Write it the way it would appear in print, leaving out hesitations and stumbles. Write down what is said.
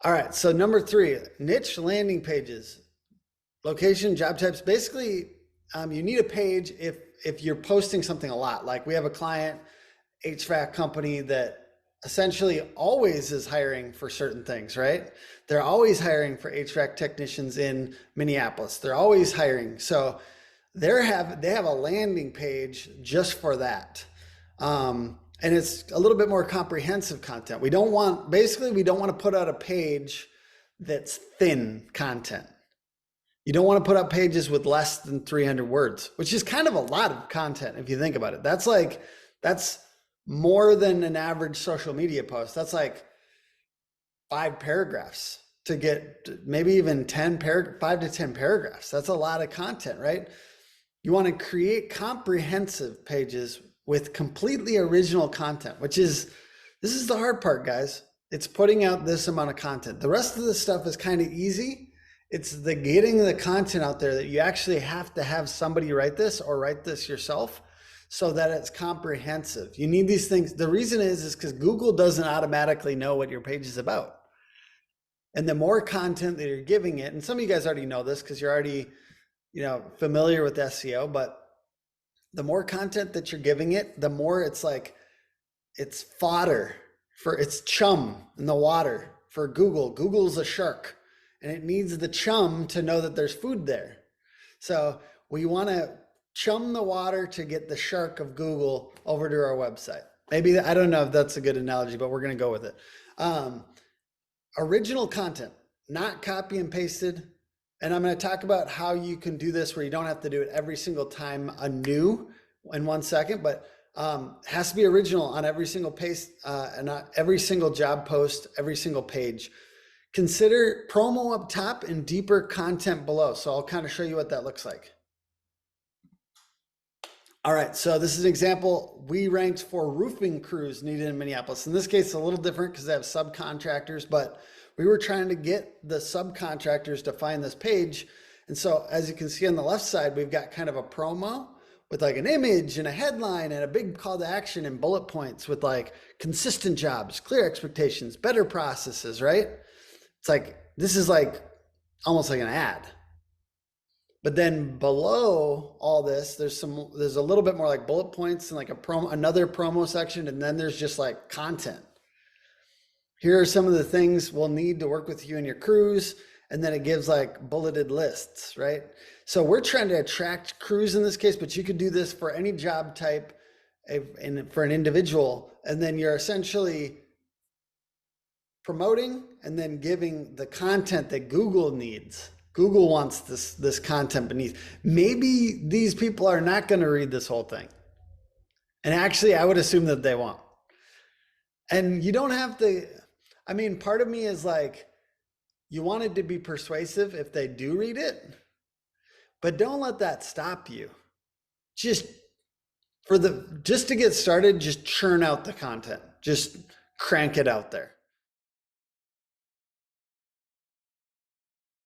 All right, so number three, niche landing pages, location, job types. Basically, you need a page if you're posting something a lot. Like we have a client, HVAC company that essentially always is hiring for certain things, right? They're always hiring for HVAC technicians in Minneapolis. They're always hiring. So they have a landing page just for that. And it's a little bit more comprehensive content. We don't want to put out a page that's thin content. You don't want to put up pages with less than 300 words, which is kind of a lot of content if you think about it. That's more than an average social media post. That's like 5 paragraphs to get, maybe even 5 to 10 paragraphs. That's a lot of content, right? You want to create comprehensive pages with completely original content, this is the hard part, guys. It's putting out this amount of content. The rest of the stuff is kind of easy. It's the getting the content out there that you actually have to have somebody write this or write this yourself so that it's comprehensive. You need these things. The reason is because Google doesn't automatically know what your page is about. And the more content that you're giving it, and some of you guys already know this because you're already, familiar with SEO, but the more content that you're giving it, the more it's fodder it's chum in the water for Google. Google's a shark and it needs the chum to know that there's food there. So we want to chum the water to get the shark of Google over to our website. Maybe, I don't know if that's a good analogy, but we're going to go with it. Original content, not copy and pasted. And I'm going to talk about how you can do this where you don't have to do it every single time anew in 1 second, but has to be original on every single page, and not every single job post, every single page. Consider promo up top and deeper content below. So I'll kind of show you what that looks like. All right, so this is an example. We ranked for roofing crews needed in Minneapolis. In this case, it's a little different because they have subcontractors, but we were trying to get the subcontractors to find this page. And so as you can see on the left side, we've got kind of a promo with like an image and a headline and a big call to action and bullet points with like consistent jobs, clear expectations, better processes, right? It's like, this is like almost like an ad. But then below all this, there's a little bit more like bullet points and like another promo section. And then there's just like content. Here are some of the things we'll need to work with you and your crews. And then it gives like bulleted lists, right? So we're trying to attract crews in this case, but you could do this for any job type and for an individual. And then you're essentially promoting and then giving the content that Google needs. Google wants this content beneath. Maybe these people are not going to read this whole thing. And actually, I would assume that they won't. And you don't have to, part of me is like, you want it to be persuasive if they do read it, but don't let that stop you. Just to get started, just churn out the content. Just crank it out there.